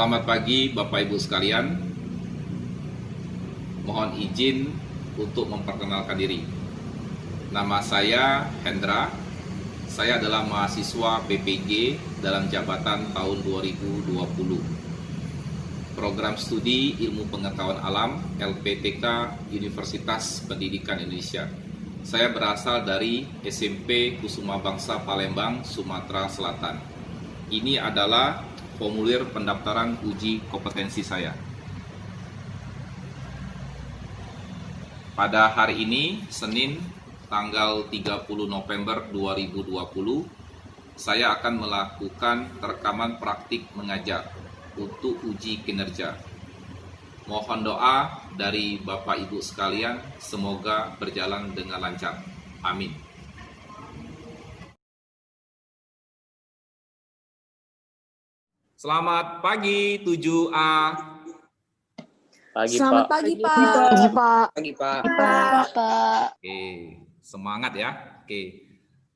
Selamat pagi Bapak Ibu sekalian. Mohon izin untuk memperkenalkan diri. Nama saya Hendra. Saya adalah mahasiswa PPG dalam jabatan tahun 2020. Program Studi Ilmu Pengetahuan Alam LPTK Universitas Pendidikan Indonesia. Saya berasal dari SMP Kusuma Bangsa Palembang, Sumatera Selatan. Ini adalah formulir pendaftaran uji kompetensi saya. Pada hari ini, Senin, tanggal 30 November 2020, saya akan melakukan rekaman praktik mengajar untuk uji kinerja. Mohon doa dari Bapak Ibu sekalian, semoga berjalan dengan lancar. Amin. Selamat pagi 7A. Pagi, Selamat Pak. pagi, Pak. Pagi, Pak. Pagi, Pak. Pak. Oke, semangat ya. Oke,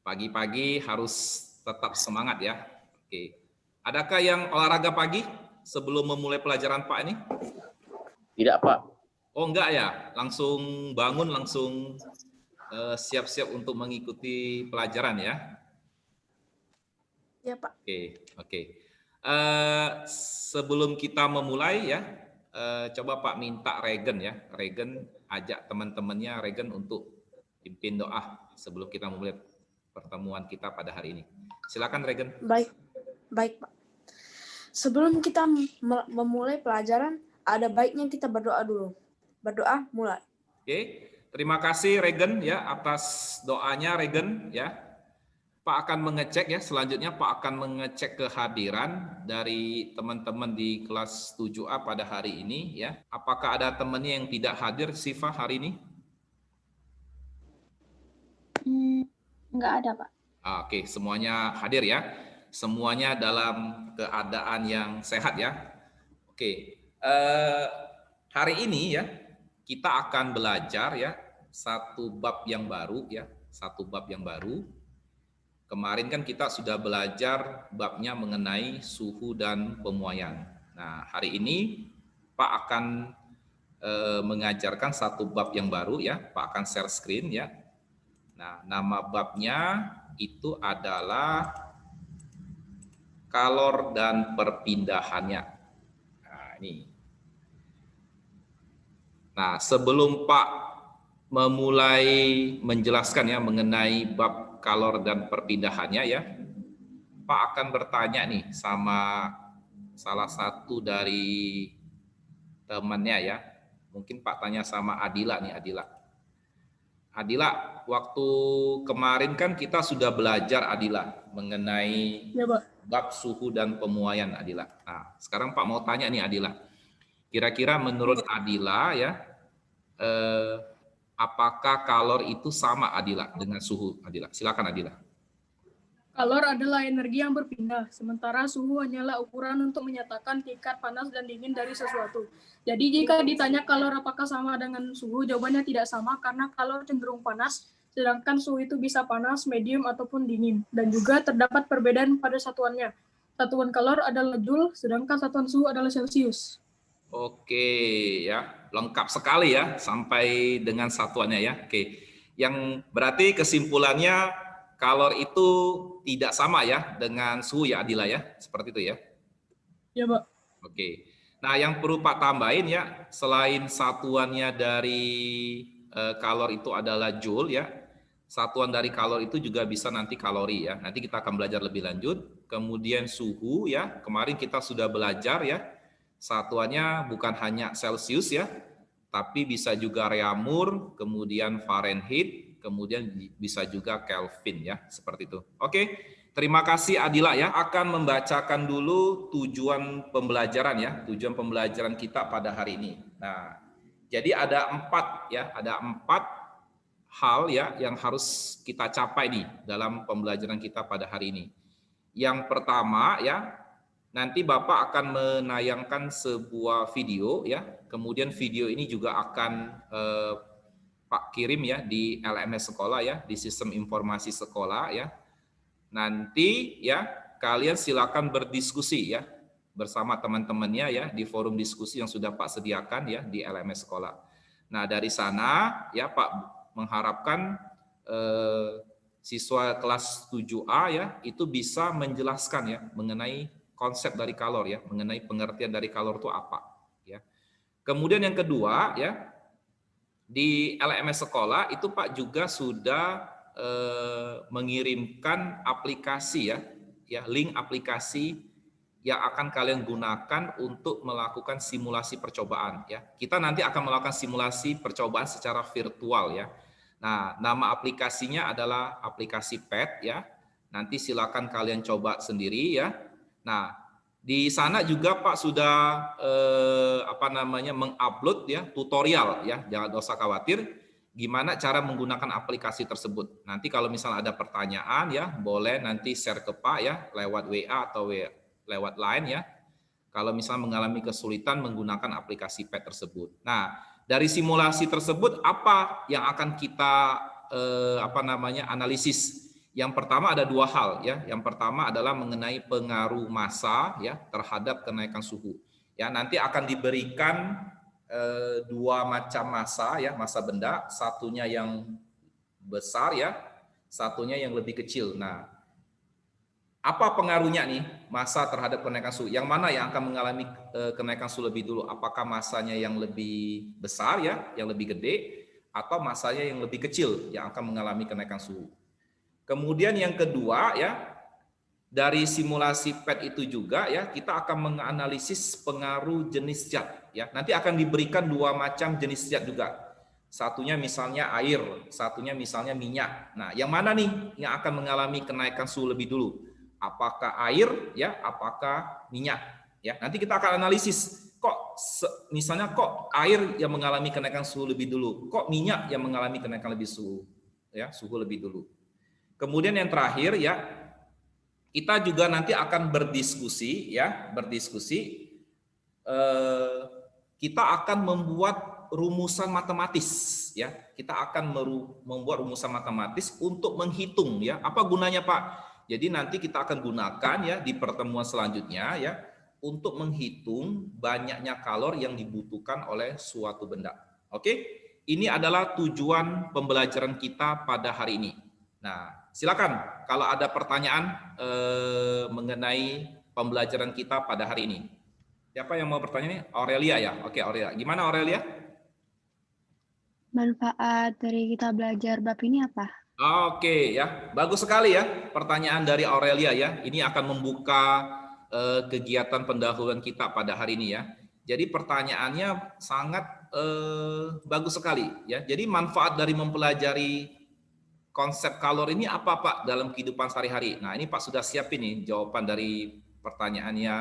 pagi-pagi harus tetap semangat ya. Oke, adakah yang olahraga pagi sebelum memulai pelajaran Pak ini? Tidak, Pak. Oh enggak ya, langsung bangun, langsung siap-siap untuk mengikuti pelajaran ya. Ya, Pak. Oke. Sebelum kita memulai ya, coba Pak minta Regen ya. Regen ajak teman-temannya Regen untuk pimpin doa sebelum kita memulai pertemuan kita pada hari ini. Silakan Regen. Baik, Pak. Sebelum kita memulai pelajaran, ada baiknya kita berdoa dulu. Berdoa, mulai. Oke, terima kasih Regen ya atas doanya Regen ya. Pak akan mengecek ya, selanjutnya Pak akan mengecek kehadiran dari teman-teman di kelas 7A pada hari ini ya. Apakah ada temannya yang tidak hadir Siva hari ini? Enggak ada, Pak. Oke, semuanya hadir ya. Semuanya dalam keadaan yang sehat ya. Oke, hari ini ya kita akan belajar ya satu bab yang baru ya, satu bab yang baru. Kemarin kan kita sudah belajar babnya mengenai suhu dan pemuaian. Nah, hari ini Pak akan mengajarkan satu bab yang baru ya. Pak akan share screen ya. Nah, nama babnya itu adalah kalor dan perpindahannya. Nah, ini. Nah, sebelum Pak memulai menjelaskan ya mengenai bab kalor dan perpindahannya ya, Pak akan bertanya nih sama salah satu dari temannya ya. Mungkin Pak tanya sama Adila nih, Adila, waktu kemarin kan kita sudah belajar Adila mengenai bab suhu dan pemuaian Adila. Nah, sekarang Pak mau tanya nih Adila. Kira-kira menurut Adila ya, apakah kalor itu sama Adila dengan suhu Adila? Silakan Adila. Kalor adalah energi yang berpindah, sementara suhu hanyalah ukuran untuk menyatakan tingkat panas dan dingin dari sesuatu. Jadi jika ditanya kalor apakah sama dengan suhu, jawabannya tidak sama karena kalor cenderung panas, sedangkan suhu itu bisa panas, medium, ataupun dingin. Dan juga terdapat perbedaan pada satuannya. Satuan kalor adalah Joule, sedangkan satuan suhu adalah Celcius. Oke ya, lengkap sekali ya sampai dengan satuannya ya. Oke, yang berarti kesimpulannya kalor itu tidak sama ya dengan suhu ya Adila ya, seperti itu ya. Ya, Pak. Oke, nah yang perlu Pak tambahin ya, selain satuannya dari kalor itu adalah Joule ya, satuan dari kalor itu juga bisa nanti kalori ya. Nanti kita akan belajar lebih lanjut. Kemudian suhu ya, kemarin kita sudah belajar ya. Satuannya bukan hanya Celcius ya, tapi bisa juga Reaumur, kemudian Fahrenheit, kemudian bisa juga Kelvin ya, seperti itu. Oke, terima kasih Adila ya, akan membacakan dulu tujuan pembelajaran ya, tujuan pembelajaran kita pada hari ini. Nah, jadi ada 4 ya, ada 4 hal ya yang harus kita capai nih dalam pembelajaran kita pada hari ini. Yang pertama ya, nanti Bapak akan menayangkan sebuah video ya, kemudian video ini juga akan Pak kirim ya di LMS sekolah ya, di sistem informasi sekolah ya. Nanti ya kalian silakan berdiskusi ya, bersama teman-temannya ya di forum diskusi yang sudah Pak sediakan ya di LMS sekolah. Nah, dari sana ya Pak mengharapkan siswa kelas 7A ya itu bisa menjelaskan ya mengenai konsep dari kalor ya, mengenai pengertian dari kalor itu apa ya. Kemudian yang kedua ya, di LMS sekolah itu Pak juga sudah mengirimkan aplikasi ya link aplikasi yang akan kalian gunakan untuk melakukan simulasi percobaan ya. Kita nanti akan melakukan simulasi percobaan secara virtual ya. Nah, nama aplikasinya adalah aplikasi PET ya. Nanti silakan kalian coba sendiri ya. Nah, di sana juga Pak sudah mengupload ya tutorial ya, jangan usah khawatir gimana cara menggunakan aplikasi tersebut. Nanti kalau misalnya ada pertanyaan ya, boleh nanti share ke Pak ya lewat WA atau lewat Line ya. Kalau misalnya mengalami kesulitan menggunakan aplikasi PET tersebut. Nah, dari simulasi tersebut apa yang akan kita analisis? Yang pertama ada dua hal ya. Yang pertama adalah mengenai pengaruh massa ya terhadap kenaikan suhu. Ya, nanti akan diberikan dua macam massa ya, massa benda, satunya yang besar ya, satunya yang lebih kecil. Nah, apa pengaruhnya nih massa terhadap kenaikan suhu? Yang mana yang akan mengalami kenaikan suhu lebih dulu? Apakah massanya yang lebih besar ya, yang lebih gede, atau massanya yang lebih kecil yang akan mengalami kenaikan suhu? Kemudian yang kedua ya, dari simulasi PET itu juga ya kita akan menganalisis pengaruh jenis zat ya. Nanti akan diberikan dua macam jenis zat juga. Satunya misalnya air, satunya misalnya minyak. Nah, yang mana nih yang akan mengalami kenaikan suhu lebih dulu? Apakah air ya, apakah minyak? Ya, nanti kita akan analisis misalnya kok air yang mengalami kenaikan suhu lebih dulu, kok minyak yang mengalami kenaikan suhu lebih dulu. Kemudian yang terakhir ya, kita juga nanti akan berdiskusi. Kita akan membuat rumusan matematis ya. Kita akan membuat rumusan matematis untuk menghitung ya. Apa gunanya Pak? Jadi nanti kita akan gunakan ya di pertemuan selanjutnya ya untuk menghitung banyaknya kalor yang dibutuhkan oleh suatu benda. Oke? Ini adalah tujuan pembelajaran kita pada hari ini. Nah, silakan kalau ada pertanyaan mengenai pembelajaran kita pada hari ini. Siapa yang mau bertanya nih? Aurelia ya? Oke, Aurelia. Gimana Aurelia? Manfaat dari kita belajar bab ini apa? Oke ya, bagus sekali ya pertanyaan dari Aurelia ya. Ini akan membuka kegiatan pendahuluan kita pada hari ini ya. Jadi pertanyaannya sangat bagus sekali ya. Jadi manfaat dari mempelajari konsep kalor ini apa Pak dalam kehidupan sehari-hari? Nah, ini Pak sudah siapin nih jawaban dari pertanyaannya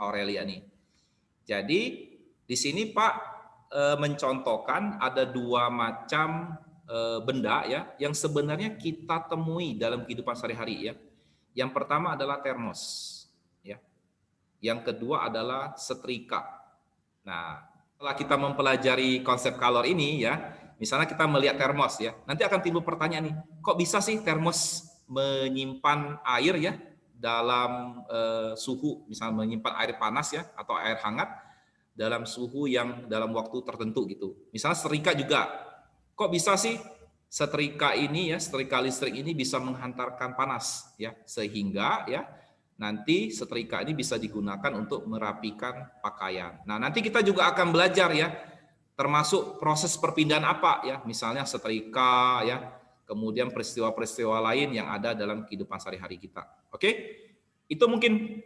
Aurelia nih. Jadi di sini Pak mencontohkan ada dua macam benda ya yang sebenarnya kita temui dalam kehidupan sehari-hari ya. Yang pertama adalah termos ya. Yang kedua adalah setrika. Nah, setelah kita mempelajari konsep kalor ini ya, misalnya kita melihat termos ya, nanti akan timbul pertanyaan nih, kok bisa sih termos menyimpan air ya dalam suhu, misalnya menyimpan air panas ya atau air hangat dalam suhu yang dalam waktu tertentu gitu. Misalnya setrika juga, kok bisa sih setrika ini ya, setrika listrik ini bisa menghantarkan panas ya, sehingga ya nanti setrika ini bisa digunakan untuk merapikan pakaian. Nah, nanti kita juga akan belajar ya, termasuk proses perpindahan apa ya, misalnya setrika ya, kemudian peristiwa-peristiwa lain yang ada dalam kehidupan sehari-hari kita. Oke, itu mungkin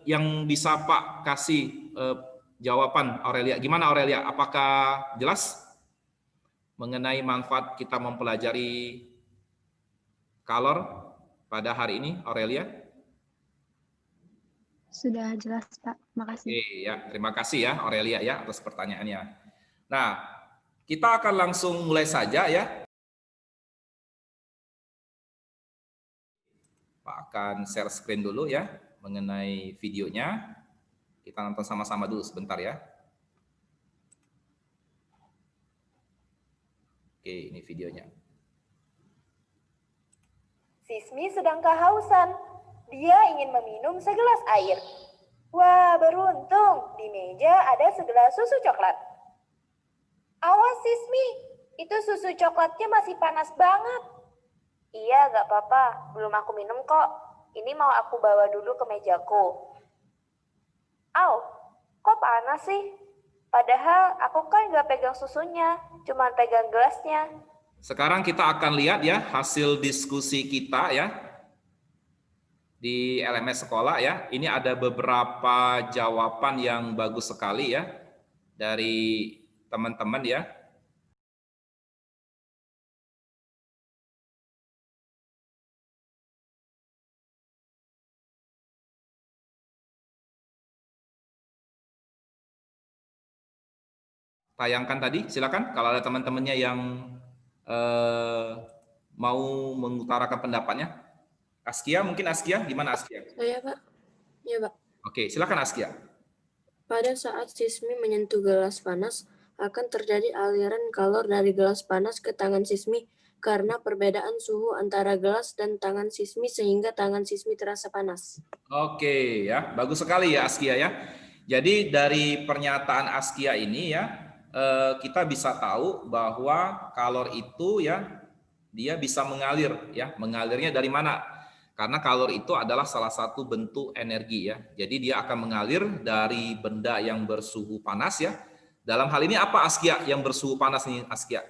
yang bisa Pak kasih jawaban Aurelia. Gimana Aurelia? Apakah jelas mengenai manfaat kita mempelajari kalor pada hari ini, Aurelia? Sudah jelas Pak, makasih. Oke, ya, terima kasih ya Aurelia ya atas pertanyaannya. Nah, kita akan langsung mulai saja ya. Pak akan share screen dulu ya mengenai videonya. Kita nonton sama-sama dulu sebentar ya. Oke, ini videonya. Sismi sedang kehausan. Dia ingin meminum segelas air. Wah, beruntung. Di meja ada segelas susu coklat. Awas, Sismi. Itu susu coklatnya masih panas banget. Iya, gak apa-apa. Belum aku minum kok. Ini mau aku bawa dulu ke mejaku. Au, kok panas sih? Padahal aku kan gak pegang susunya, cuman pegang gelasnya. Sekarang kita akan lihat ya hasil diskusi kita ya di LMS sekolah ya. Ini ada beberapa jawaban yang bagus sekali ya dari teman-teman ya. Tayangkan tadi, silakan kalau ada teman-temannya yang mau mengutarakan pendapatnya. Askia, mungkin Askia, gimana Askia? Saya, Pak. Ya, Pak. Oke, silakan Askia. Pada saat Sismi menyentuh gelas panas, akan terjadi aliran kalor dari gelas panas ke tangan Sismi karena perbedaan suhu antara gelas dan tangan Sismi sehingga tangan Sismi terasa panas. Oke, ya, bagus sekali ya Askia ya. Jadi dari pernyataan Askia ini ya, kita bisa tahu bahwa kalor itu ya, dia bisa mengalir ya. Mengalirnya dari mana? Karena kalor itu adalah salah satu bentuk energi ya. Jadi dia akan mengalir dari benda yang bersuhu panas ya. Dalam hal ini apa Askia yang bersuhu panas nih Askia?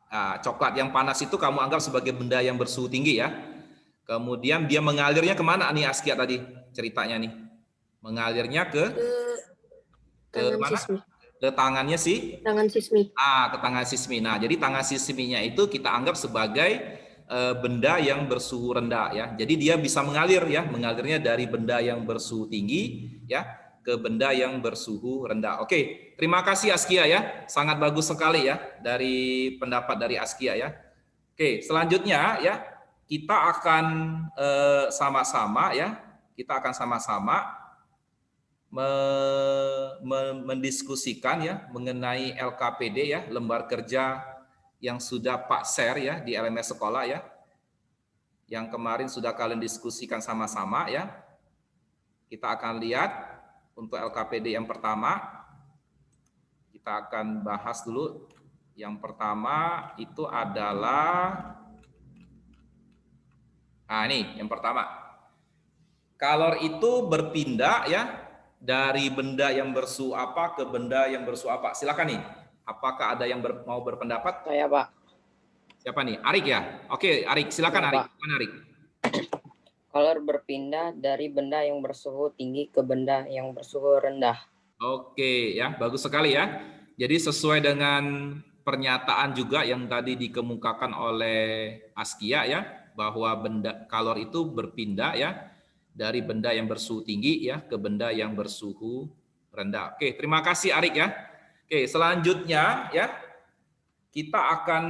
Nah, coklat yang panas itu kamu anggap sebagai benda yang bersuhu tinggi ya. Kemudian dia mengalirnya kemana nih Askia tadi ceritanya nih? Mengalirnya ke Tangan mana? Sismi. Ke tangannya sih? Tangan Sismi. Ke tangan Sismi. Nah, jadi tangan Sisminya itu kita anggap sebagai benda yang bersuhu rendah ya. Jadi dia bisa mengalir ya, mengalirnya dari benda yang bersuhu tinggi ya ke benda yang bersuhu rendah. Oke, terima kasih Askia ya. Sangat bagus sekali ya dari pendapat dari Askia ya. Oke, selanjutnya ya kita akan sama-sama ya, kita akan sama-sama mendiskusikan ya mengenai LKPD ya, lembar kerja yang sudah Pak share ya di LMS sekolah ya, yang kemarin sudah kalian diskusikan sama-sama ya. Kita akan lihat untuk LKPD yang pertama, kita akan bahas dulu. Yang pertama itu adalah, ini yang pertama, kalor itu berpindah ya dari benda yang bersuhu apa ke benda yang bersuhu apa. Silakan nih. Apakah ada yang mau berpendapat? Saya, Pak. Siapa nih? Arik ya? Oke, Arik. Silakan Ya, Arik. Pak. Mana Arik? Kalor berpindah dari benda yang bersuhu tinggi ke benda yang bersuhu rendah. Oke, ya. Bagus sekali ya. Jadi sesuai dengan pernyataan juga yang tadi dikemukakan oleh Askia ya, bahwa benda kalor itu berpindah ya dari benda yang bersuhu tinggi ya ke benda yang bersuhu rendah. Oke, terima kasih Arik ya. Oke, selanjutnya ya kita akan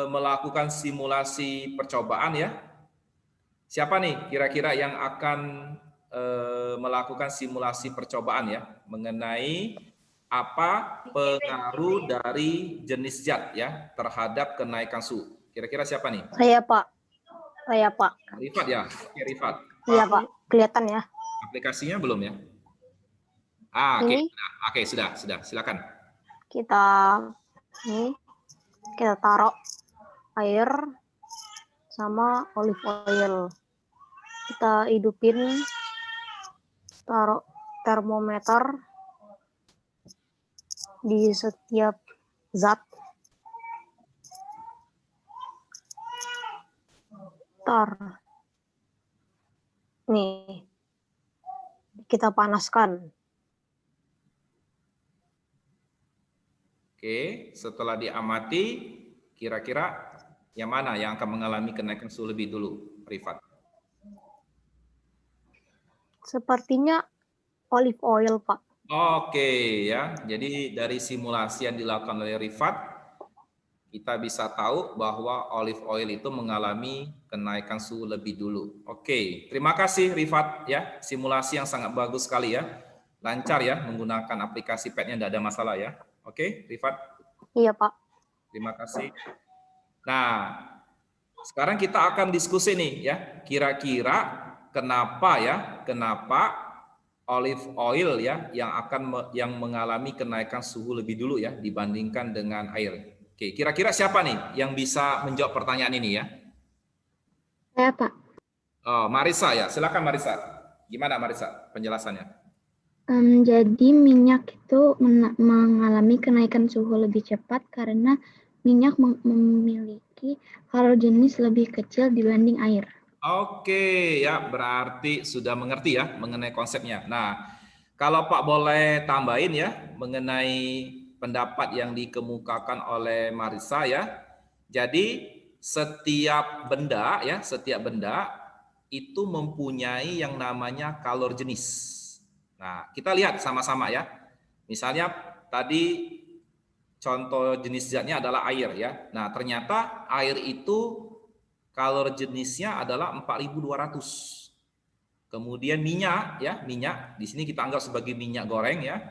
melakukan simulasi percobaan ya. Siapa nih kira-kira yang akan melakukan simulasi percobaan ya mengenai apa pengaruh dari jenis zat ya terhadap kenaikan suhu? Kira-kira siapa nih? Saya, Pak. Saya, Pak. Rifat ya? Oke, Rifat. Iya, Pak. Kelihatan ya. Aplikasinya belum ya? Ini Oke, sudah. Silakan. kita taruh air sama olive oil. Kita hidupin, taruh termometer di setiap zat. Nih, kita panaskan. Oke, setelah diamati, kira-kira yang mana yang akan mengalami kenaikan suhu lebih dulu, Rifat? Sepertinya olive oil, Pak. Oke, ya. Jadi dari simulasi yang dilakukan oleh Rifat, kita bisa tahu bahwa olive oil itu mengalami kenaikan suhu lebih dulu. Oke, terima kasih Rifat ya. Simulasi yang sangat bagus sekali ya. Lancar ya menggunakan aplikasi pad-nya, tidak ada masalah ya. Oke, Rifat. Iya, Pak. Terima kasih. Nah, sekarang kita akan diskusi nih ya. Kira-kira kenapa olive oil ya yang mengalami kenaikan suhu lebih dulu ya dibandingkan dengan air. Oke, kira-kira siapa nih yang bisa menjawab pertanyaan ini ya? Saya, Pak. Oh, Marisa ya. Silakan Marisa. Gimana Marisa penjelasannya? Jadi minyak itu mengalami kenaikan suhu lebih cepat karena minyak memiliki kalor jenis lebih kecil dibanding air. Oke, ya berarti sudah mengerti ya mengenai konsepnya. Nah, kalau Pak boleh tambahin ya mengenai pendapat yang dikemukakan oleh Marisa ya. Jadi setiap benda itu mempunyai yang namanya kalor jenis. Nah, kita lihat sama-sama ya. Misalnya tadi contoh jenis zatnya adalah air ya. Nah, ternyata air itu kalor jenisnya adalah 4.200. Kemudian minyak ya, minyak di sini kita anggap sebagai minyak goreng ya.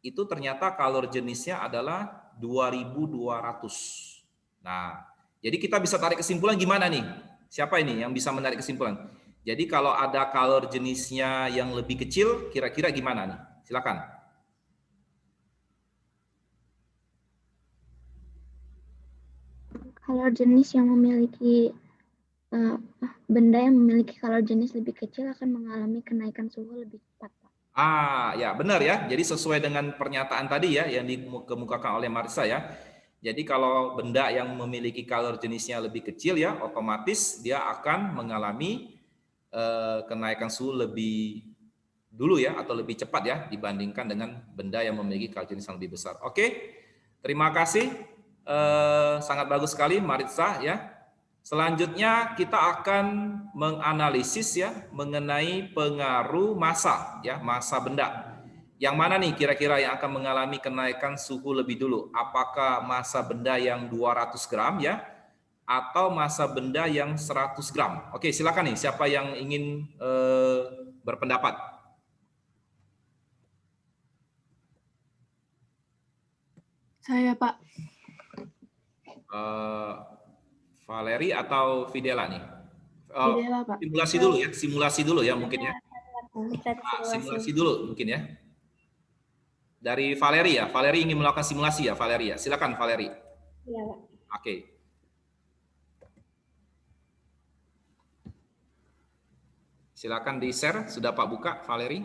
Itu ternyata kalor jenisnya adalah 2.200. Nah, jadi kita bisa tarik kesimpulan gimana nih? Siapa ini yang bisa menarik kesimpulan? Jadi kalau ada kalor jenisnya yang lebih kecil, kira-kira gimana nih? Silakan. Kalor jenis yang memiliki benda yang memiliki kalor jenis lebih kecil akan mengalami kenaikan suhu lebih cepat, Pak. Ya benar ya. Jadi sesuai dengan pernyataan tadi ya yang dikemukakan oleh Marisa ya. Jadi kalau benda yang memiliki kalor jenisnya lebih kecil ya, otomatis dia akan mengalami kenaikan suhu lebih dulu ya atau lebih cepat ya dibandingkan dengan benda yang memiliki kalor jenis yang lebih besar. Oke, terima kasih. Sangat bagus sekali Marisa ya. Selanjutnya kita akan menganalisis ya mengenai pengaruh massa ya, massa benda. Yang mana nih kira-kira yang akan mengalami kenaikan suhu lebih dulu? Apakah massa benda yang 200 gram ya atau massa benda yang 100 gram? Oke, silakan nih siapa yang ingin berpendapat? Saya, Pak. Valeri atau Fidela nih? Fidela, Pak. Simulasi dulu ya mungkin ya. Simulasi dulu mungkin ya. Dari Valeri ya, Valeri ingin melakukan simulasi ya, Valeri ya. Silakan Valeri. Iya, Pak. Oke. Silakan di-share, sudah Pak buka Valeri?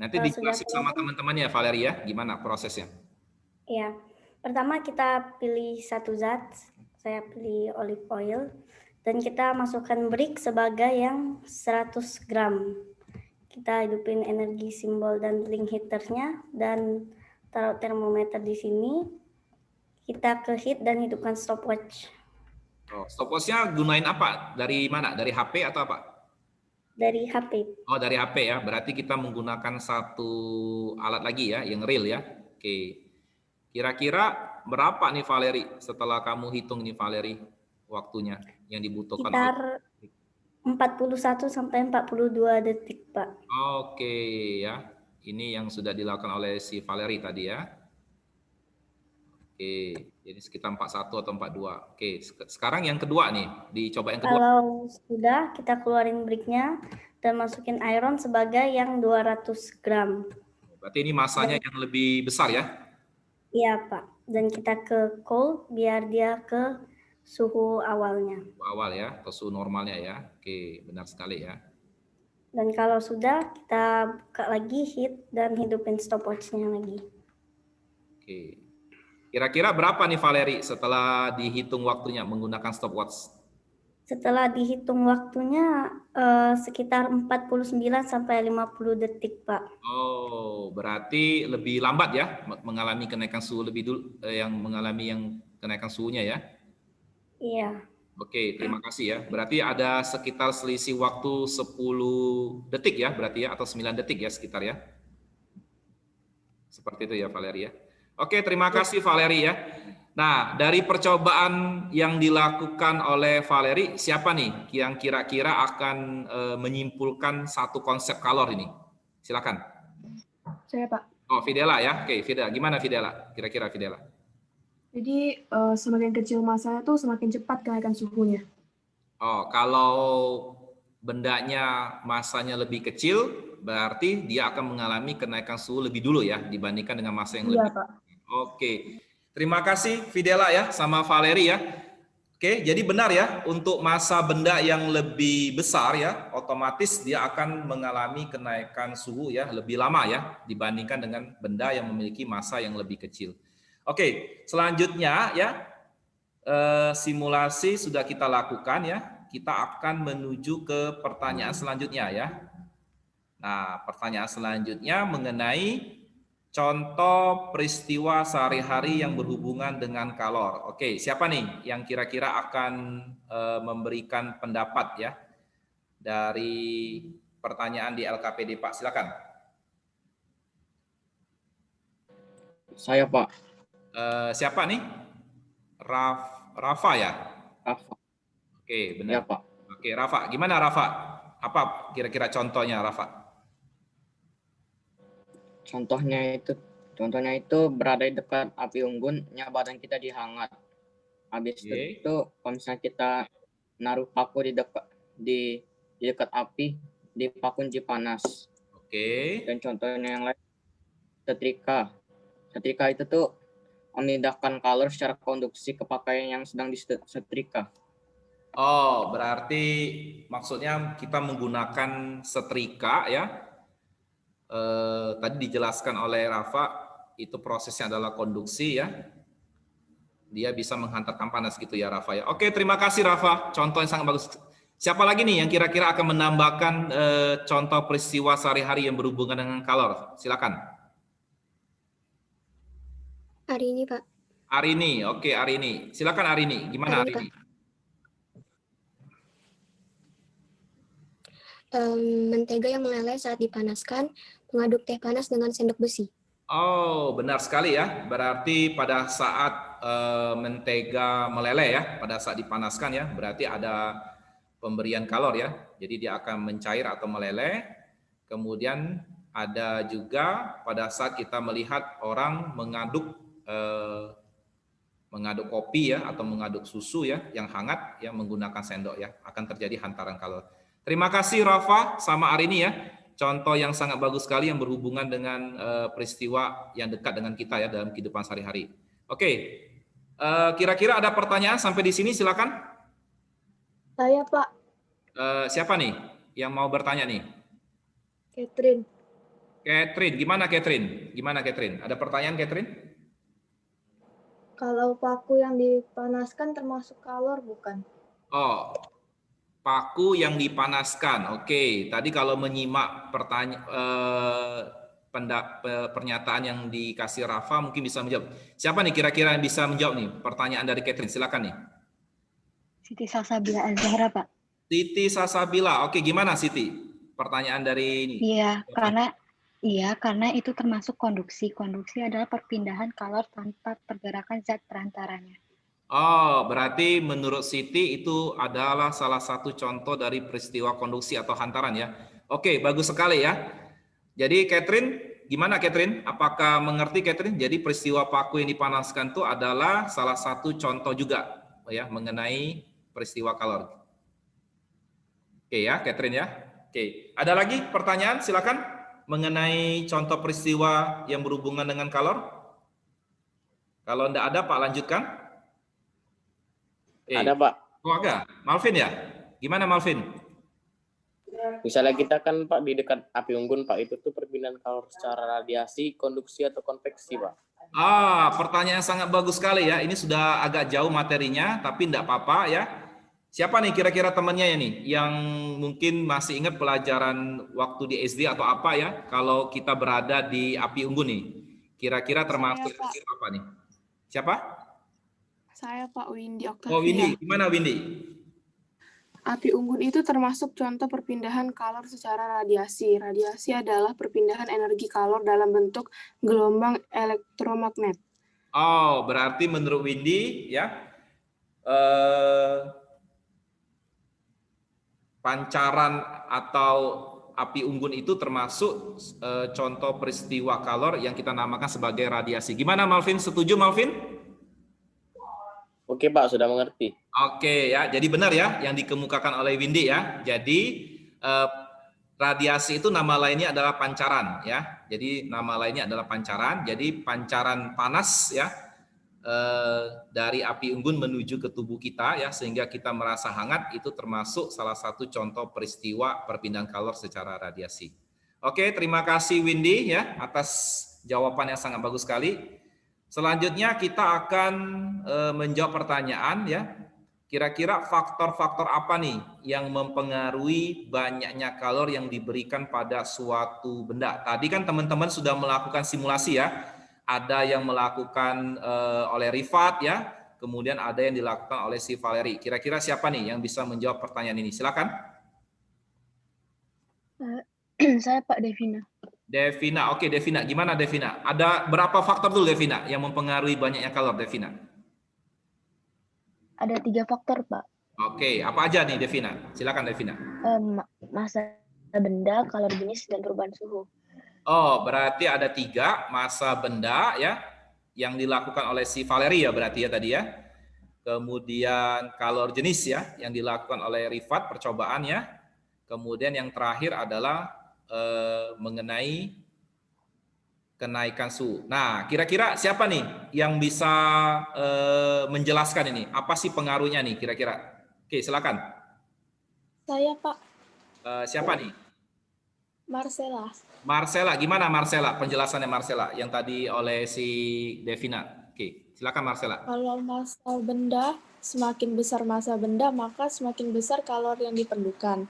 Nanti dijelasin sama teman-temannya Valeri ya, gimana prosesnya? Iya. Pertama kita pilih satu zat, saya pilih olive oil, dan kita masukkan brick sebagai yang 100 gram. Kita hidupin energi simbol dan link heaternya, dan taruh termometer di sini. Kita ke heat dan hidupkan stopwatch. Oh, stopwatchnya gunain apa? Dari mana? Dari HP atau apa? Dari HP. Oh, dari HP ya. Berarti kita menggunakan satu alat lagi ya, yang real ya. Oke. Kira-kira berapa nih Valeri setelah kamu hitung nih Valeri waktunya yang dibutuhkan? Sekitar 41 sampai 42 detik, Pak. Oke ya. Ini yang sudah dilakukan oleh si Valeri tadi ya. Oke, jadi sekitar 41 atau 42. Oke, sekarang yang kedua nih, dicoba yang kedua. Kalau sudah, kita keluarin bricknya dan masukin iron sebagai yang 200 gram. Berarti ini masanya yang lebih besar ya? Iya, Pak. Dan kita ke cold biar dia ke suhu awalnya. Awal ya, atau suhu normalnya ya. Oke, benar sekali ya. Dan kalau sudah, kita buka lagi heat dan hidupin stopwatch-nya lagi. Oke. Kira-kira berapa nih Valeri setelah dihitung waktunya menggunakan stopwatch? Setelah dihitung waktunya sekitar 49 sampai 50 detik, Pak. Oh, berarti lebih lambat ya mengalami kenaikan suhu lebih dulu yang mengalami yang kenaikan suhunya ya? Iya. Oke, terima kasih ya. Berarti ada sekitar selisih waktu 10 detik ya berarti ya atau 9 detik ya sekitar ya. Seperti itu ya Valeri ya. Oke, terima kasih Valeri ya. Nah, dari percobaan yang dilakukan oleh Valeri, siapa nih yang kira-kira akan menyimpulkan satu konsep kalor ini? Silakan. Saya, Pak. Oh, Fidela ya. Oke, Fidela. Gimana Fidela? Kira-kira Fidela. Jadi semakin kecil masanya tuh semakin cepat kenaikan suhunya. Oh, kalau bendanya masanya lebih kecil, Berarti dia akan mengalami kenaikan suhu lebih dulu ya dibandingkan dengan masa yang Iya, lebih. Pak. Oke. Terima kasih Fidela ya sama Valeri ya. Oke, jadi benar ya, untuk masa benda yang lebih besar ya, otomatis dia akan mengalami kenaikan suhu ya lebih lama ya dibandingkan dengan benda yang memiliki masa yang lebih kecil. Oke, selanjutnya ya, simulasi sudah kita lakukan ya. Kita akan menuju ke pertanyaan selanjutnya ya. Nah, pertanyaan selanjutnya mengenai contoh peristiwa sehari-hari yang berhubungan dengan kalor. Oke, siapa nih yang kira-kira akan memberikan pendapat ya dari pertanyaan di LKPD, Pak? Silakan. Saya, Pak. Siapa nih? Rafa ya? Rafa. Oke, benar. Ya, Pak. Oke, Rafa. Gimana Rafa? Apa kira-kira contohnya, Rafa? Contohnya itu berada di dekat api unggunnya badan kita dihangat. Habis itu kalau misalnya kita naruh paku di dekat api, di paku kunci panas. Oke. Dan contohnya yang lain setrika. Setrika itu tuh memindahkan kalor secara konduksi ke pakaian yang sedang disetrika. Oh, berarti maksudnya kita menggunakan setrika ya. Tadi dijelaskan oleh Rafa, itu prosesnya adalah konduksi ya. Dia bisa menghantarkan panas gitu ya Rafa ya. Oke, terima kasih Rafa. Contoh yang sangat bagus. Siapa lagi nih yang kira-kira akan menambahkan contoh peristiwa sehari-hari yang berhubungan dengan kalor? Silakan. Arini, Pak. Arini, oke Arini. Silakan Arini. Gimana Arini? Mentega yang meleleh saat dipanaskan, mengaduk teh panas dengan sendok besi. Oh, benar sekali ya. Berarti pada saat mentega meleleh ya, pada saat dipanaskan ya, berarti ada pemberian kalor ya. Jadi dia akan mencair atau meleleh. Kemudian ada juga pada saat kita melihat orang mengaduk kopi ya atau mengaduk susu ya yang hangat ya menggunakan sendok ya, akan terjadi hantaran kalor. Terima kasih Rafa sama Arini ya. Contoh yang sangat bagus sekali yang berhubungan dengan peristiwa yang dekat dengan kita ya dalam kehidupan sehari-hari. Oke, kira-kira ada pertanyaan sampai di sini? Silakan. Saya, Pak. Siapa nih yang mau bertanya nih? Catherine. Catherine, gimana Catherine? Gimana Catherine? Ada pertanyaan Catherine? Kalau paku yang dipanaskan termasuk kalor bukan? Oh, paku yang dipanaskan. Oke, tadi kalau menyimak pernyataan yang dikasih Rafa mungkin bisa menjawab. Siapa nih kira-kira yang bisa menjawab nih pertanyaan dari Catherine? Silakan nih. Siti Salsabila Azhara, Pak. Siti Salsabila. Oke, gimana Siti? Pertanyaan dari ini. Iya, karena itu termasuk konduksi. Konduksi adalah perpindahan kalor tanpa pergerakan zat perantaranya. Oh, berarti menurut Siti itu adalah salah satu contoh dari peristiwa konduksi atau hantaran ya. Oke, bagus sekali ya. Jadi Catherine, gimana Catherine? Apakah mengerti Catherine? Jadi peristiwa paku yang dipanaskan itu adalah salah satu contoh juga ya mengenai peristiwa kalor. Oke ya, Catherine ya. Oke, ada lagi pertanyaan? Silakan mengenai contoh peristiwa yang berhubungan dengan kalor. Kalau tidak ada, Pak lanjutkan. Ada, Pak. Oh, ada. Malvin ya? Gimana Malvin? Misalnya kita kan Pak di dekat api unggun Pak, itu tuh perpindahan kalor secara radiasi, konduksi atau konveksi Pak. Pertanyaan sangat bagus sekali ya. Ini sudah agak jauh materinya, tapi tidak apa-apa ya. Siapa nih kira-kira temannya ya nih yang mungkin masih ingat pelajaran waktu di SD atau apa ya? Kalau kita berada di api unggun nih, kira-kira termasuk apa nih? Siapa? Saya Pak Windy Oktavia. Oh Windy, gimana Windy? Api unggun itu termasuk contoh perpindahan kalor secara radiasi. Radiasi adalah perpindahan energi kalor dalam bentuk gelombang elektromagnet. Oh, berarti menurut Windy ya, pancaran atau api unggun itu termasuk contoh peristiwa kalor yang kita namakan sebagai radiasi. Gimana Malvin? Setuju Malvin? Oke Pak, sudah mengerti. Oke ya, jadi benar ya yang dikemukakan oleh Windy ya. Jadi radiasi itu nama lainnya adalah pancaran ya. Jadi nama lainnya adalah pancaran. Jadi pancaran panas ya dari api unggun menuju ke tubuh kita ya, sehingga kita merasa hangat, itu termasuk salah satu contoh peristiwa perpindahan kalor secara radiasi. Oke, terima kasih Windy ya atas jawaban yang sangat bagus sekali. Selanjutnya kita akan menjawab pertanyaan ya. Kira-kira faktor-faktor apa nih yang mempengaruhi banyaknya kalor yang diberikan pada suatu benda? Tadi kan teman-teman sudah melakukan simulasi ya. Ada yang melakukan oleh Rifat ya, kemudian ada yang dilakukan oleh si Valeri. Kira-kira siapa nih yang bisa menjawab pertanyaan ini? Silakan. Saya Pak Devina. Devina, oke Devina. Gimana Devina? Ada berapa faktor dulu Devina yang mempengaruhi banyaknya kalor Devina? Ada 3 faktor Pak. Oke, apa aja nih Devina? Silakan Devina. Massa benda, kalor jenis, dan perubahan suhu. Oh, berarti ada 3, massa benda ya, yang dilakukan oleh si Valeri ya berarti ya tadi ya. Kemudian kalor jenis ya, yang dilakukan oleh Rifat percobaan ya. Kemudian yang terakhir adalah mengenai kenaikan suhu. Nah, kira-kira siapa nih yang bisa menjelaskan ini? Apa sih pengaruhnya nih kira-kira? Oke, silakan. Saya Pak. Siapa nih? Marcella. Marcella, gimana Marcella? Penjelasannya Marcella yang tadi oleh si Devina. Oke, silakan Marcella. Kalau massa benda, semakin besar massa benda, maka semakin besar kalor yang diperlukan.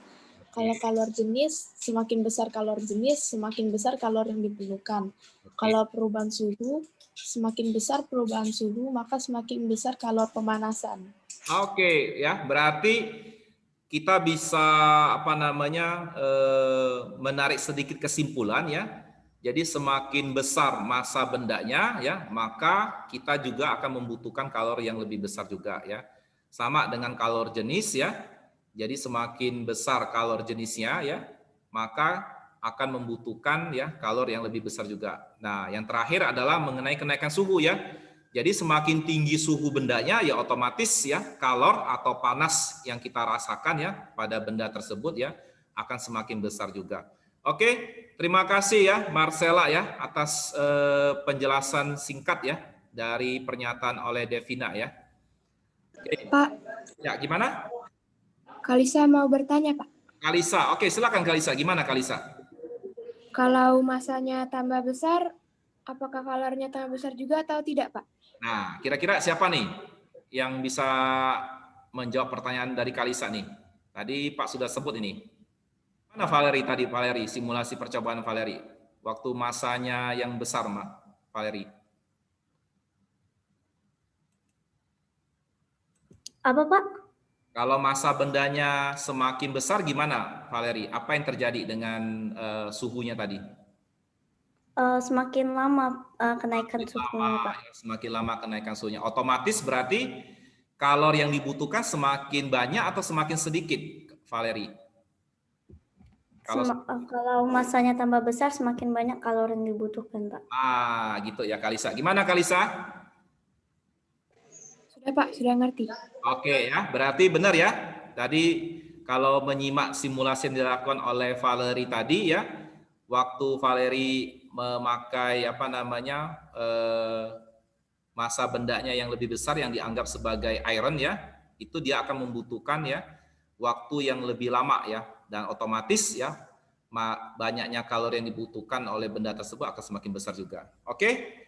Kalau kalor jenis, semakin besar kalor jenis, semakin besar kalor yang diperlukan. Kalau perubahan suhu, semakin besar perubahan suhu, maka semakin besar kalor pemanasan. Oke, ya, berarti kita bisa menarik sedikit kesimpulan ya. Jadi semakin besar massa bendanya ya, maka kita juga akan membutuhkan kalor yang lebih besar juga ya. Sama dengan kalor jenis ya. Jadi semakin besar kalor jenisnya ya, maka akan membutuhkan ya kalor yang lebih besar juga. Nah, yang terakhir adalah mengenai kenaikan suhu ya. Jadi semakin tinggi suhu bendanya ya otomatis ya kalor atau panas yang kita rasakan ya pada benda tersebut ya akan semakin besar juga. Oke, terima kasih ya Marcella ya atas penjelasan singkat ya dari pernyataan oleh Devina ya. Oke. Pak. Ya, gimana? Kalisa mau bertanya, Pak. Kalisa, oke silakan Kalisa. Gimana Kalisa? Kalau masanya tambah besar, apakah kalornya tambah besar juga atau tidak, Pak? Nah, kira-kira siapa nih yang bisa menjawab pertanyaan dari Kalisa nih? Tadi Pak sudah sebut ini. Mana Valeri tadi, Valeri? Simulasi percobaan Valeri. Waktu masanya yang besar, Valeri. Apa, Pak? Kalau massa bendanya semakin besar gimana, Valeri? Apa yang terjadi dengan suhunya tadi? Semakin lama kenaikan suhunya, Pak. Ya, semakin lama kenaikan suhunya. Otomatis berarti kalor yang dibutuhkan semakin banyak atau semakin sedikit, Valeri? Kalau massanya tambah besar, semakin banyak kalor yang dibutuhkan, Pak. Ah, gitu ya Kalisa. Gimana Kalisa? Sudah Pak, sudah ngerti. Oke ya, berarti benar ya. Tadi kalau menyimak simulasi yang dilakukan oleh Valeri tadi ya, waktu Valeri memakai massa bendanya yang lebih besar yang dianggap sebagai iron ya, itu dia akan membutuhkan ya waktu yang lebih lama ya, dan otomatis ya banyaknya kalori yang dibutuhkan oleh benda tersebut akan semakin besar juga. Oke.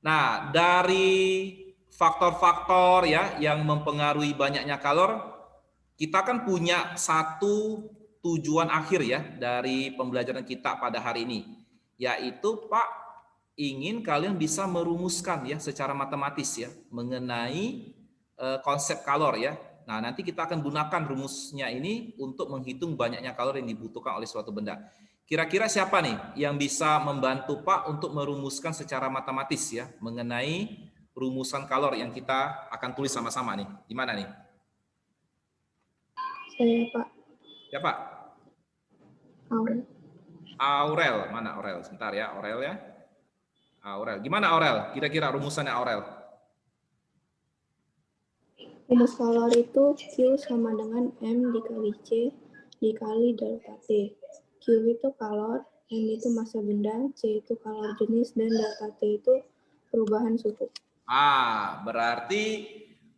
Nah, dari faktor-faktor ya yang mempengaruhi banyaknya kalor, kita kan punya satu tujuan akhir ya dari pembelajaran kita pada hari ini, yaitu Pak ingin kalian bisa merumuskan ya secara matematis ya mengenai konsep kalor ya. Nah, nanti kita akan gunakan rumusnya ini untuk menghitung banyaknya kalori yang dibutuhkan oleh suatu benda. Kira-kira siapa nih yang bisa membantu Pak untuk merumuskan secara matematis ya mengenai rumusan kalor yang kita akan tulis sama-sama nih. Gimana nih? Saya, Pak. Siapa? Aurel. Aurel. Mana Aurel? Sebentar ya, Aurel ya. Aurel. Gimana Aurel? Kira-kira rumusannya Aurel? Rumus kalor itu Q sama dengan M dikali C dikali delta T. Q itu kalor, M itu massa benda, C itu kalor jenis, dan delta T itu perubahan suhu. Berarti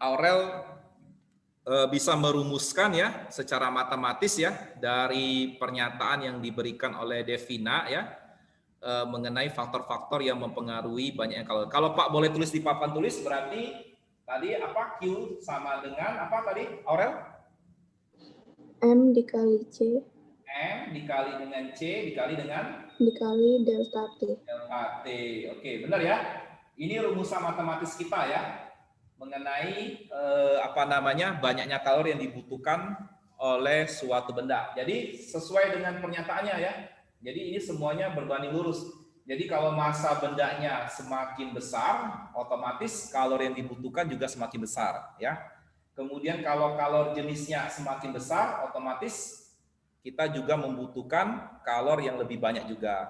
Aurel bisa merumuskan ya secara matematis ya dari pernyataan yang diberikan oleh Devina ya mengenai faktor-faktor yang mempengaruhi banyaknya kalori. Kalau Pak boleh tulis di papan tulis berarti tadi apa Q sama dengan apa tadi Aurel? M dikali C. M dikali dengan C dikali dengan? Dikali delta T. Delta T. Oke, benar ya? Ini rumusan matematis kita ya mengenai banyaknya kalori yang dibutuhkan oleh suatu benda. Jadi sesuai dengan pernyataannya ya. Jadi ini semuanya berbanding lurus. Jadi kalau massa bendanya semakin besar, otomatis kalori yang dibutuhkan juga semakin besar ya. Kemudian kalau kalori jenisnya semakin besar, otomatis kita juga membutuhkan kalori yang lebih banyak juga.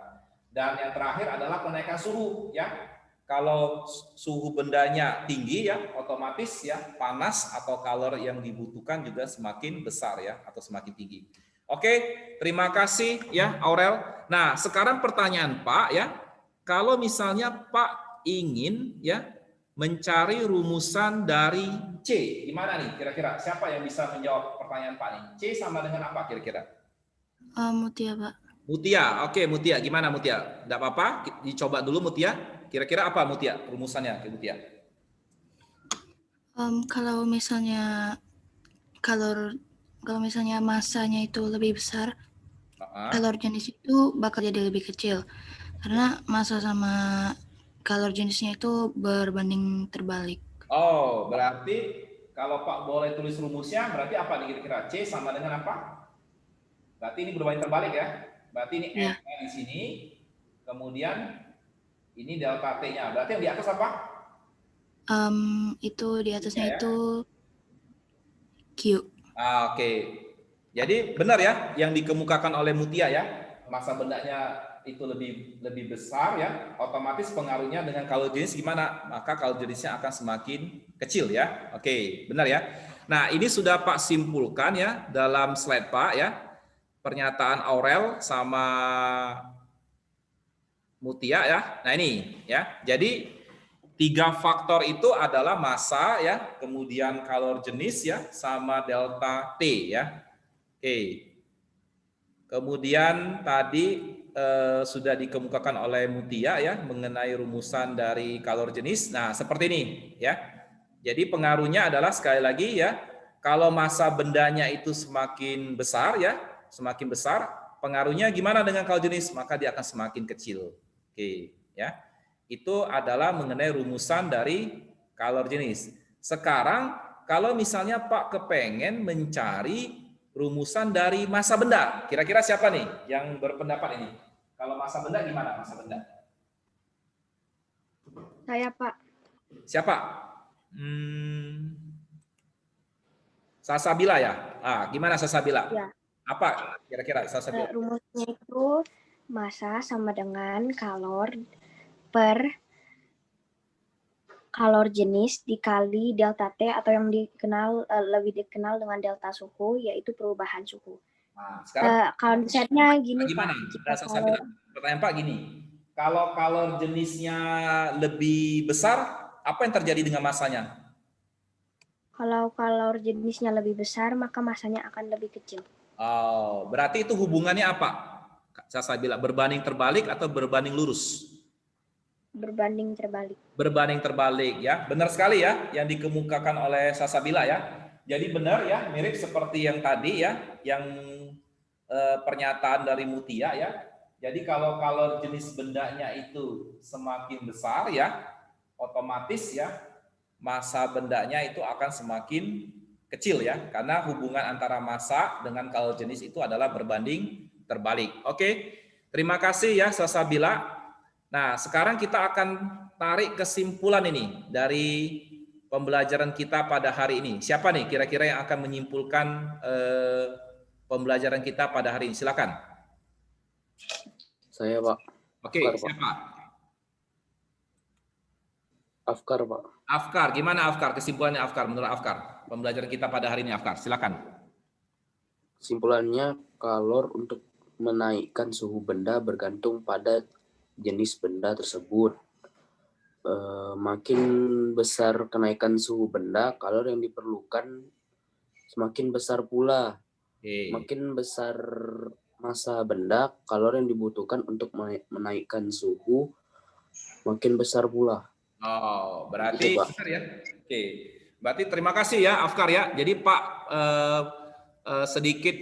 Dan yang terakhir adalah kenaikan suhu ya. Kalau suhu bendanya tinggi ya, otomatis ya panas atau kalori yang dibutuhkan juga semakin besar ya atau semakin tinggi. Oke, terima kasih ya Aurel. Nah, sekarang pertanyaan Pak ya. Kalau misalnya Pak ingin ya mencari rumusan dari C, gimana nih kira-kira? Siapa yang bisa menjawab pertanyaan Pak nih? C sama dengan apa kira-kira? Mutia, Pak. Mutia, oke Mutia, gimana Mutia? Enggak apa-apa, dicoba dulu Mutia. Kira-kira apa Mutia rumusannya ke Mutia? Kalau misalnya masanya itu lebih besar, kalor jenis itu bakal jadi lebih kecil. Karena massa sama kalor jenisnya itu berbanding terbalik. Oh, berarti kalau Pak boleh tulis rumusnya, berarti apa nih kira-kira? C sama dengan apa? Berarti ini berbanding terbalik ya? Berarti ini M di sini, kemudian ini delta T-nya. Berarti yang di atas apa? Itu di atasnya itu Q. Oke. Jadi benar ya yang dikemukakan oleh Mutia ya. Massa bendanya itu lebih besar ya. Otomatis pengaruhnya dengan kalori jenis gimana? Maka kalori jenisnya akan semakin kecil ya. Oke, benar ya. Nah, ini sudah Pak simpulkan ya dalam slide Pak ya. Pernyataan Aurel sama Mutia ya. Nah ini ya. Jadi 3 faktor itu adalah massa ya, kemudian kalor jenis ya, sama delta T ya. Oke. Kemudian tadi sudah dikemukakan oleh Mutia ya mengenai rumusan dari kalor jenis. Nah, seperti ini ya. Jadi pengaruhnya adalah sekali lagi ya, kalau massa bendanya itu semakin besar ya, semakin besar, pengaruhnya gimana dengan kalor jenis? Maka dia akan semakin kecil. Oke, ya. Itu adalah mengenai rumusan dari kalor jenis. Sekarang kalau misalnya Pak kepengen mencari rumusan dari massa benda, kira-kira siapa nih yang berpendapat ini? Kalau massa benda gimana massa benda? Saya, Pak. Siapa? Sasabila ya? Gimana Sasabila? Ya. Apa kira-kira Sasabila? Rumusnya itu massa sama dengan kalor per kalor jenis dikali delta T atau yang lebih dikenal dengan delta suhu, yaitu perubahan suhu. Nah, sekarang konsepnya gini gimana? Pak. Pertanyaan Pak gini, kalau kalor jenisnya lebih besar, apa yang terjadi dengan massanya? Kalau kalor jenisnya lebih besar, maka massanya akan lebih kecil. Oh, berarti itu hubungannya apa? Saya bilang berbanding terbalik atau berbanding lurus? Berbanding terbalik. Berbanding terbalik ya. Benar sekali ya yang dikemukakan oleh Sasabila ya. Jadi benar ya, mirip seperti yang tadi ya, yang pernyataan dari Mutia ya. Jadi kalau kalor jenis bendanya itu semakin besar ya, otomatis ya massa bendanya itu akan semakin kecil ya, karena hubungan antara massa dengan kalor jenis itu adalah berbanding terbalik. Oke, terima kasih ya Sasabila. Nah, sekarang kita akan tarik kesimpulan ini dari pembelajaran kita pada hari ini. Siapa nih kira-kira yang akan menyimpulkan pembelajaran kita pada hari ini? Silakan. Saya, Pak. Oke, siapa? Afkar, Pak. Afkar, gimana Afkar? Kesimpulannya Afkar, menurut Afkar. Pembelajaran kita pada hari ini Afkar, silakan. Kesimpulannya kalor untuk menaikkan suhu benda bergantung pada jenis benda tersebut. Makin besar kenaikan suhu benda, kalori yang diperlukan semakin besar pula. Makin besar massa benda, kalori yang dibutuhkan untuk menaikkan suhu makin besar pula. Oh, berarti benar ya. Oke. Berarti terima kasih ya Afkar ya. Jadi Pak sedikit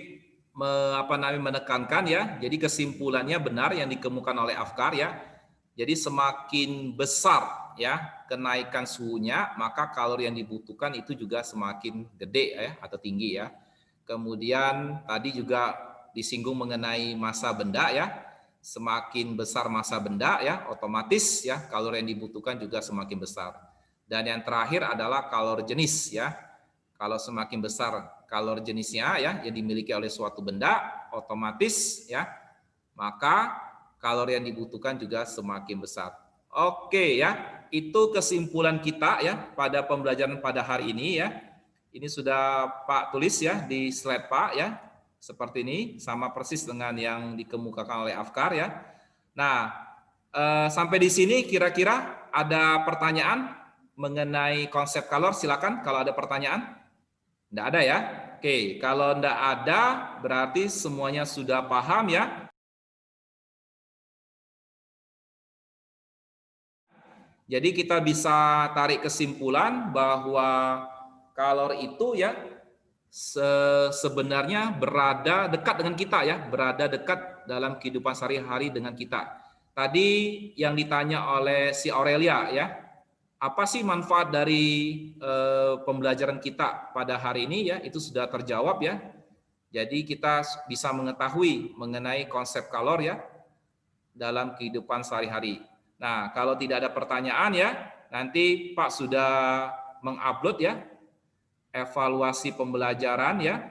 menekankan ya. Jadi kesimpulannya benar yang dikemukakan oleh Afkar ya. Jadi semakin besar ya kenaikan suhunya, maka kalori yang dibutuhkan itu juga semakin gede ya atau tinggi ya. Kemudian tadi juga disinggung mengenai massa benda ya. Semakin besar massa benda ya, otomatis ya kalori yang dibutuhkan juga semakin besar. Dan yang terakhir adalah kalori jenis ya. Kalau semakin besar kalori jenisnya ya yang dimiliki oleh suatu benda, otomatis ya maka kalori yang dibutuhkan juga semakin besar. Oke ya, itu kesimpulan kita ya pada pembelajaran pada hari ini ya. Ini sudah Pak tulis ya di slide Pak ya. Seperti ini, sama persis dengan yang dikemukakan oleh Afkar ya. Nah, sampai di sini kira-kira ada pertanyaan mengenai konsep kalor? Silakan kalau ada pertanyaan. Tidak ada ya? Oke, kalau tidak ada berarti semuanya sudah paham ya. Jadi kita bisa tarik kesimpulan bahwa kalor itu ya sebenarnya berada dekat dengan kita ya, berada dekat dalam kehidupan sehari-hari dengan kita. Tadi yang ditanya oleh si Aurelia ya, apa sih manfaat dari pembelajaran kita pada hari ini ya, itu sudah terjawab ya. Jadi kita bisa mengetahui mengenai konsep kalor ya dalam kehidupan sehari-hari. Nah, kalau tidak ada pertanyaan ya, nanti Pak sudah mengupload ya evaluasi pembelajaran ya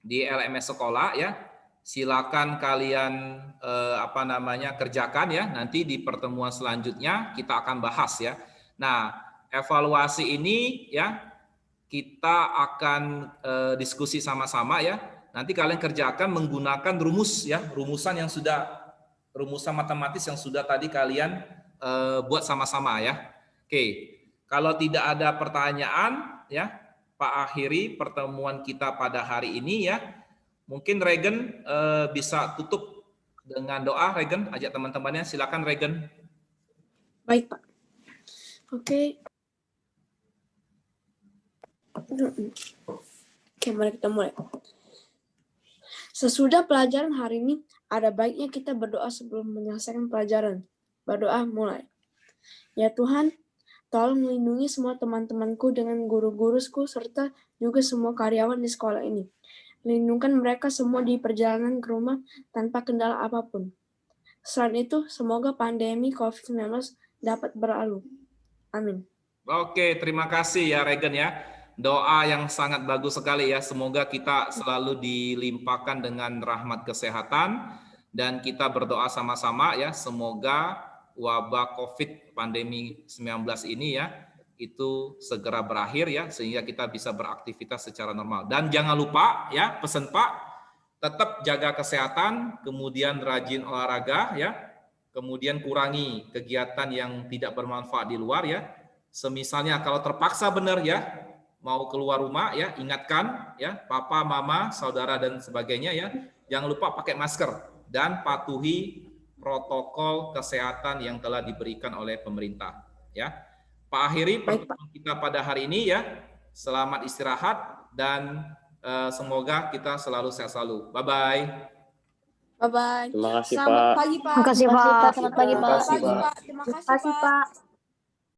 di LMS sekolah ya. Silakan kalian kerjakan ya. Nanti di pertemuan selanjutnya kita akan bahas ya. Nah, evaluasi ini ya kita akan diskusi sama-sama ya. Nanti kalian kerjakan menggunakan rumus ya, rumusan matematis yang sudah tadi kalian buat sama-sama ya. Oke. Kalau tidak ada pertanyaan ya, Pak akhiri pertemuan kita pada hari ini ya. Mungkin Regen bisa tutup dengan doa. Regen, ajak teman-temannya. Silakan Regen. Baik Pak. Oke. Oke, mari kita mulai. Sesudah pelajaran hari ini, ada baiknya kita berdoa sebelum menyelesaikan pelajaran. Berdoa mulai. Ya Tuhan, tolong melindungi semua teman-temanku dengan guru-gurusku serta juga semua karyawan di sekolah ini. Lindungkan mereka semua di perjalanan ke rumah tanpa kendala apapun. Selain itu, semoga pandemi COVID-19 dapat berlalu. Amin. Oke, terima kasih ya Regen ya. Doa yang sangat bagus sekali ya. Semoga kita selalu dilimpahkan dengan rahmat kesehatan dan kita berdoa sama-sama ya. Semoga wabah COVID pandemi 19 ini ya itu segera berakhir ya sehingga kita bisa beraktivitas secara normal. Dan jangan lupa ya, pesan Pak, tetap jaga kesehatan, kemudian rajin olahraga ya, kemudian kurangi kegiatan yang tidak bermanfaat di luar ya. Semisalnya kalau terpaksa benar ya mau keluar rumah ya, ingatkan ya papa, mama, saudara dan sebagainya ya, jangan lupa pakai masker dan patuhi protokol kesehatan yang telah diberikan oleh pemerintah ya. Pak akhiri pertemuan kita pada hari ini ya. Selamat istirahat dan semoga kita selalu sehat selalu. Bye bye. Bye bye. Terima kasih Selamat Pak. pagi Pak. Terima kasih Pak. Selamat pagi Pak. Terima kasih Pak. Terima kasih Pak.